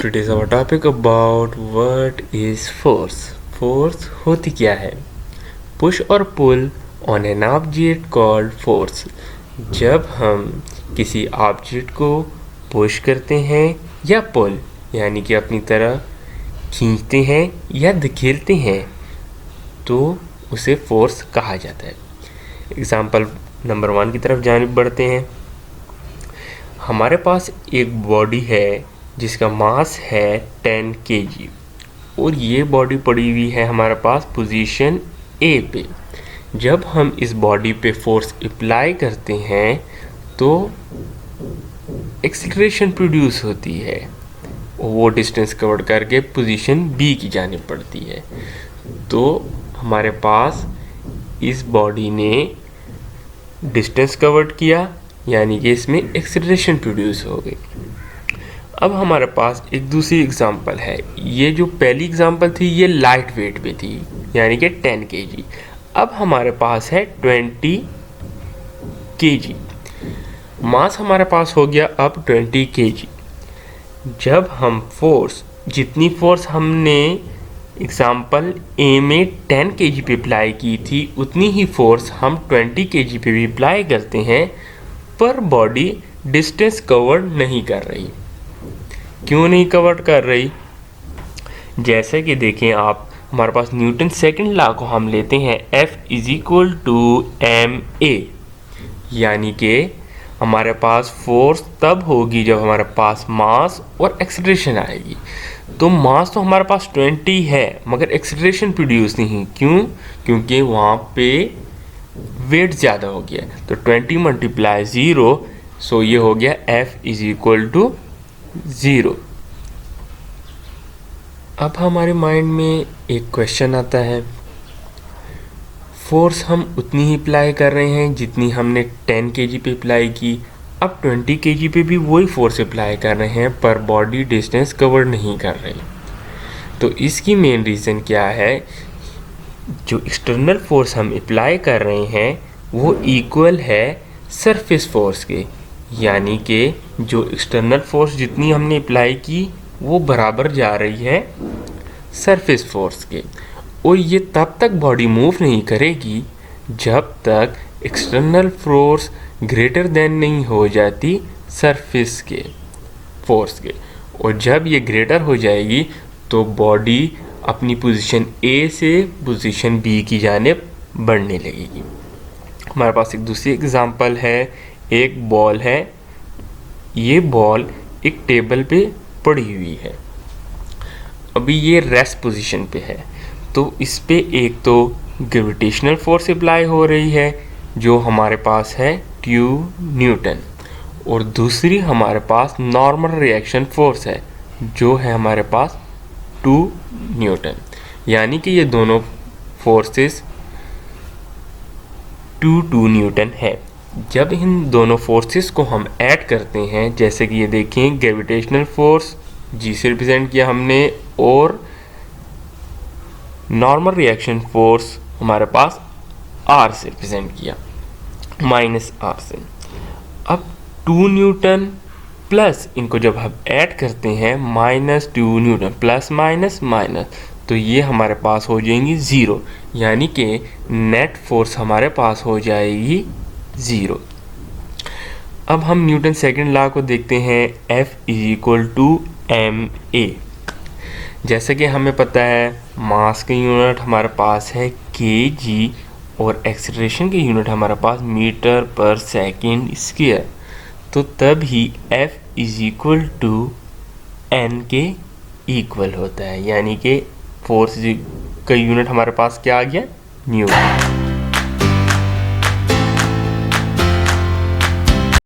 Today's our topic about what is force. Force होती क्या है? Push और pull on an object called force. जब हम किसी ऑब्जेक्ट को पुश करते हैं या पुल यानी कि अपनी तरह खींचते हैं या धकेलते हैं तो उसे फोर्स कहा जाता है। एग्जाम्पल नंबर 1 की तरफ जानिब बढ़ते हैं। हमारे पास एक बॉडी है जिसका मास है 10 kg और ये बॉडी पड़ी हुई है हमारे पास पोजीशन ए पे। जब हम इस बॉडी पे फोर्स अप्लाई करते हैं तो एक्सीलरेशन प्रोड्यूस होती है, वो डिस्टेंस कवर करके पोजीशन बी की जानिब पड़ती है। तो हमारे पास इस बॉडी ने डिस्टेंस कवर्ड किया यानी कि इसमें एक्सीलरेशन प्रोड्यूस हो गई। अब हमारे पास एक दूसरी एग्जांपल है। ये जो पहली एग्जांपल थी ये लाइट वेट पे थी यानी कि 10 kg। अब हमारे पास है 20 kg। मास हमारे पास हो गया अब 20 kg। जब हम फोर्स, जितनी फोर्स हमने एग्जांपल ए में 10 kg पे अप्लाई की थी उतनी ही फोर्स हम 20 kg पे भी अप्लाई करते हैं, पर बॉडी डिस्टेंस कवर नहीं कर रही। क्यों नहीं कवर कर रही? जैसे कि देखें आप, हमारे पास न्यूटन सेकंड लॉ को हम लेते हैं F = ma, यानी कि हमारे पास फोर्स तब होगी जब हमारे पास मास और एक्सीलरेशन आएगी। तो मास तो हमारे पास 20 है मगर एक्सीलरेशन प्रोड्यूस नहीं। क्यों? क्योंकि वहाँ पे वेट ज़्यादा हो गया। तो 20 × 0, सो ये हो गया F = 0। अब हमारे माइंड में एक क्वेश्चन आता है, फोर्स हम उतनी ही अप्लाई कर रहे हैं जितनी हमने 10 kg पे अप्लाई की। अब 20 kg पे भी वही फोर्स अप्लाई कर रहे हैं पर बॉडी डिस्टेंस कवर नहीं कर रही। तो इसकी मेन रीज़न क्या है? जो एक्सटर्नल फोर्स हम अप्लाई कर रहे हैं वो इक्वल है सरफेस फोर्स के, यानी कि जो एक्सटर्नल फोर्स जितनी हमने अप्लाई की वो बराबर जा रही है सरफेस फोर्स के। और ये तब तक बॉडी मूव नहीं करेगी जब तक एक्सटर्नल फोर्स ग्रेटर देन नहीं हो जाती सरफेस के फोर्स के। और जब ये ग्रेटर हो जाएगी तो बॉडी अपनी पोजीशन ए से पोजीशन बी की जानिब बढ़ने लगेगी। हमारे पास एक दूसरी एग्जांपल है। एक बॉल है, ये बॉल एक टेबल पे पड़ी हुई है। अभी ये रेस्ट पोजीशन पे है तो इस पे एक तो ग्रेविटेशनल फोर्स अप्लाई हो रही है जो हमारे पास है 2 न्यूटन, और दूसरी हमारे पास नॉर्मल रिएक्शन फोर्स है जो है हमारे पास 2 न्यूटन। यानी कि ये दोनों फोर्सेस 2 न्यूटन है। जब इन दोनों फोर्सेस को हम ऐड करते हैं, जैसे कि ये देखें, ग्रेविटेशनल फोर्स जी से रिप्रेजेंट किया हमने और नॉर्मल रिएक्शन फोर्स हमारे पास आर से रिप्रेजेंट किया, -r से। अब 2 न्यूटन प्लस इनको जब हम ऐड करते हैं -2 न्यूटन प्लस माइनस, तो ये हमारे पास हो जाएंगी 0, यानी कि नेट फोर्स हमारे पास हो जाएगी 0। अब हम न्यूटन सेकंड लॉ को देखते हैं F = ma। जैसे कि हमें पता है मास की यूनिट हमारे पास है kg और एक्सीलरेशन की यूनिट हमारे पास मीटर/सेकंड²। तो तब ही F = n के इक्वल होता है, यानी कि फोर्स का यूनिट हमारे पास क्या आ गया? न्यूटन।